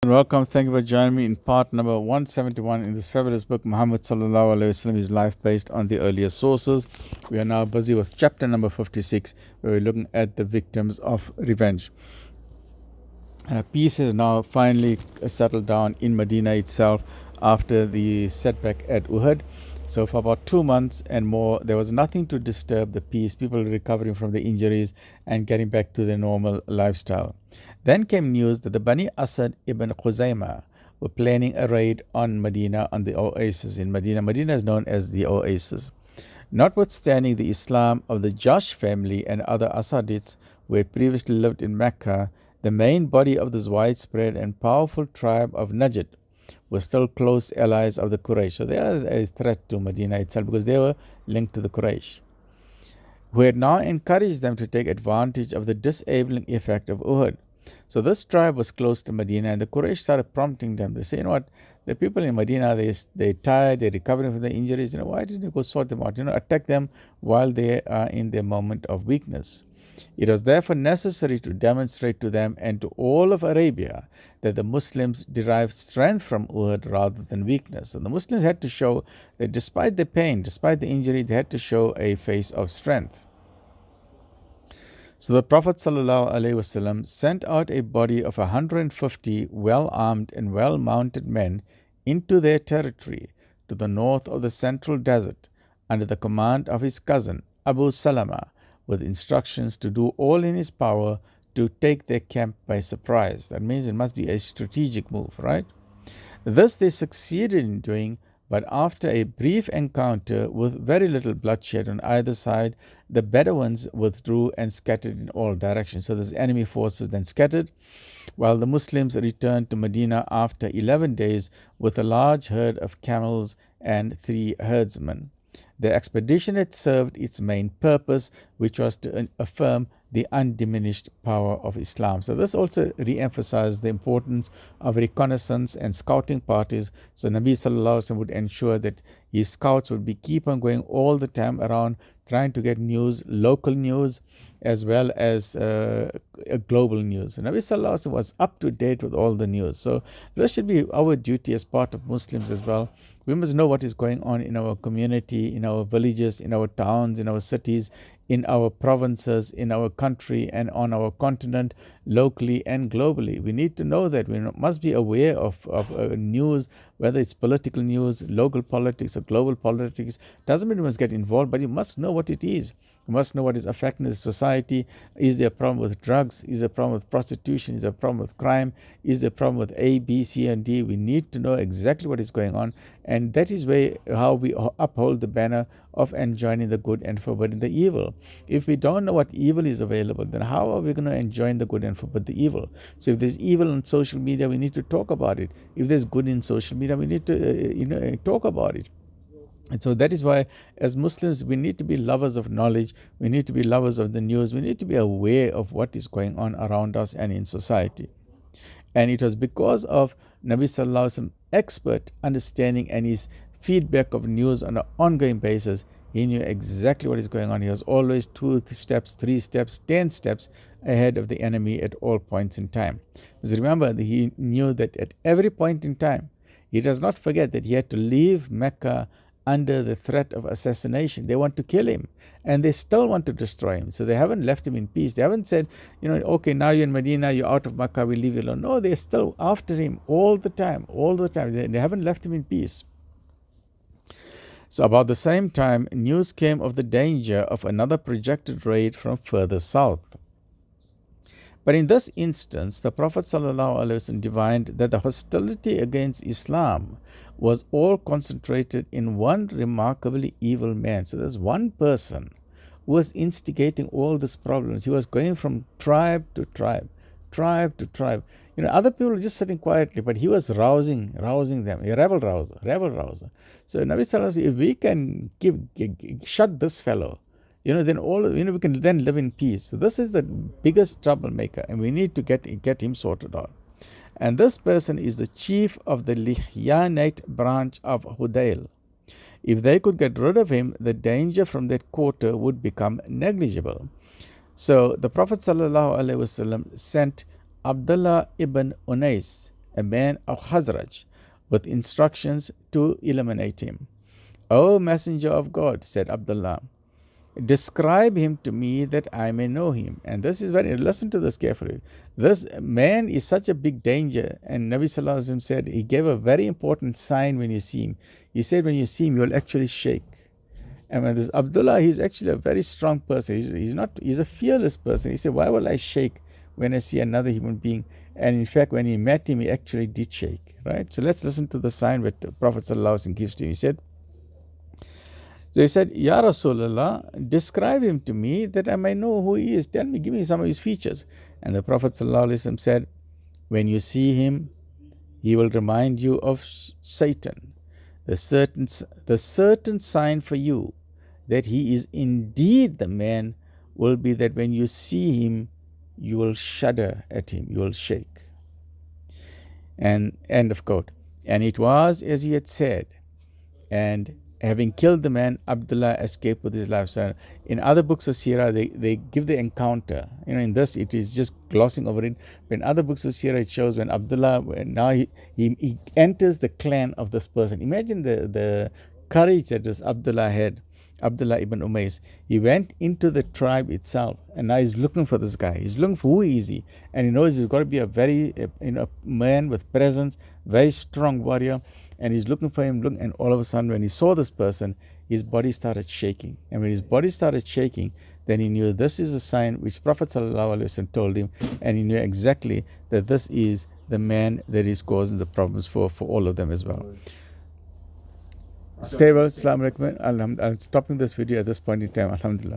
Welcome. Thank you for joining me in part number 171 in this fabulous book, Muhammad Sal'lal'laa'hu A'layhi Was'sallam, his life based on the earlier sources. We are now busy with chapter number 56, where we're looking at the victims of revenge. Peace has now finally settled down in Medina itself after the setback at Uhud. So for about 2 months and more, there was nothing to disturb the peace, people recovering from the injuries and getting back to their normal lifestyle. Then came news that the Bani Asad ibn Khuzaymah were planning a raid on Medina, on the oasis in Medina. Medina is known as the oasis. Notwithstanding the Islam of the Josh family and other Asadites who had previously lived in Mecca, the main body of this widespread and powerful tribe of Najd were still close allies of the Quraysh. So they are a threat to Medina itself because they were linked to the Quraysh, who had now encouraged them to take advantage of the disabling effect of Uhud. So this tribe was close to Medina, and the Quraysh started prompting them. They say, you know what, the people in Medina, they're tired, they're recovering from the injuries. Why didn't you go sort them out? Attack them while they are in their moment of weakness. It was therefore necessary to demonstrate to them and to all of Arabia that the Muslims derived strength from Uhud rather than weakness. And the Muslims had to show that despite the pain, despite the injury, they had to show a face of strength. So the Prophet ﷺ sent out a body of 150 well-armed and well-mounted men into their territory to the north of the central desert under the command of his cousin Abu Salama, with instructions to do all in his power to take their camp by surprise. That means it must be a strategic move, right? This they succeeded in doing, but after a brief encounter with very little bloodshed on either side, the Bedouins withdrew and scattered in all directions. So these enemy forces then scattered, while the Muslims returned to Medina after 11 days with a large herd of camels and 3 herdsmen. The expedition had served its main purpose, which was to affirm the undiminished power of Islam. So this also re-emphasized the importance of reconnaissance and scouting parties. So Nabi Sallallahu Alaihi Wasallam would ensure that his scouts would keep on going all the time around, trying to get news, local news, as well as global news. So Nabi Sallallahu Alaihi Wasallam was up to date with all the news. So this should be our duty as part of Muslims as well. We must know what is going on in our community, in our villages, in our towns, in our cities, in our provinces, in our country, and on our continent, locally and globally. We need to know that. We must be aware of news, whether it's political news, local politics, or global politics. Doesn't mean we must get involved, but you must know what it is. You must know what is affecting the society. Is there a problem with drugs? Is there a problem with prostitution? Is there a problem with crime? Is there a problem with A, B, C, and D? We need to know exactly what is going on, and that is how we uphold the banner of enjoining the good and forbidding the evil. If we don't know what evil is available, then how are we going to enjoin the good and forbid the evil? So if there's evil on social media, we need to talk about it. If there's good in social media, we need to talk about it. And so that is why, as Muslims, we need to be lovers of knowledge. We need to be lovers of the news. We need to be aware of what is going on around us and in society. And it was because of Nabi Sallallahu Alaihi Wasallam expert understanding and his feedback of news on an ongoing basis. He knew exactly what is going on. He was always 2 steps, 3 steps, 10 steps ahead of the enemy at all points in time. Because remember, he knew that at every point in time, he does not forget that he had to leave Mecca under the threat of assassination. They want to kill him, and they still want to destroy him. So they haven't left him in peace. They haven't said, okay, now you're in Medina, you're out of Mecca, we'll leave you alone. No, they're still after him all the time, all the time. They haven't left him in peace. So about the same time, news came of the danger of another projected raid from further south. But in this instance, the Prophet ﷺ divined that the hostility against Islam was all concentrated in one remarkably evil man. So there's one person who was instigating all these problems. He was going from tribe to tribe, tribe to tribe. Other people were just sitting quietly, but he was rousing them, a rebel rouser. So Nabi Sallallahu Alaihi Wasallam, if we can shut this fellow, then we can then live in peace. So this is the biggest troublemaker, and we need to get him sorted out. And this person is the chief of the Lihyanite branch of Hudayl. If they could get rid of him, the danger from that quarter would become negligible. So the Prophet ﷺ sent Abdullah ibn Unais a man of Khazraj, with instructions to eliminate him. O Messenger of God, said Abdullah, describe him to me that I may know him. And this is very, listen to this carefully. This man is such a big danger. And Nabi Sallallahu Alaihi Wasallam said, he gave a very important sign when you see him. He said, when you see him, you'll actually shake. And when this Abdullah, he's actually a very strong person. He's a fearless person. He said, why will I shake when I see another human being? And in fact, when he met him, he actually did shake, right? So let's listen to the sign that the Prophet Sallallahu Alaihi Wasallam gives to him. He said, Ya Rasulullah, describe him to me that I may know who he is. Tell me, give me some of his features. And the Prophet ﷺ said, when you see him, he will remind you of Satan. The certain sign for you that he is indeed the man will be that when you see him, you will shudder at him, you will shake. And end of quote. And it was as he had said. And having killed the man, Abdullah escaped with his life. So in other books of Seerah, they give the encounter. In this, it is just glossing over it. But in other books of Seerah, it shows when Abdullah, now he enters the clan of this person. Imagine the courage that this Abdullah had, Abdullah ibn Umays. He went into the tribe itself, and now he's looking for this guy. He's looking for who is he, and he knows he's got to be a very man with presence, very strong warrior. And he's looking for him, and all of a sudden, when he saw this person, his body started shaking. And when his body started shaking, then he knew this is a sign which Prophet ﷺ told him, and he knew exactly that this is the man that is causing the problems for all of them as well. Stay well. Assalamu alaikum. I'm stopping this video at this point in time. Alhamdulillah.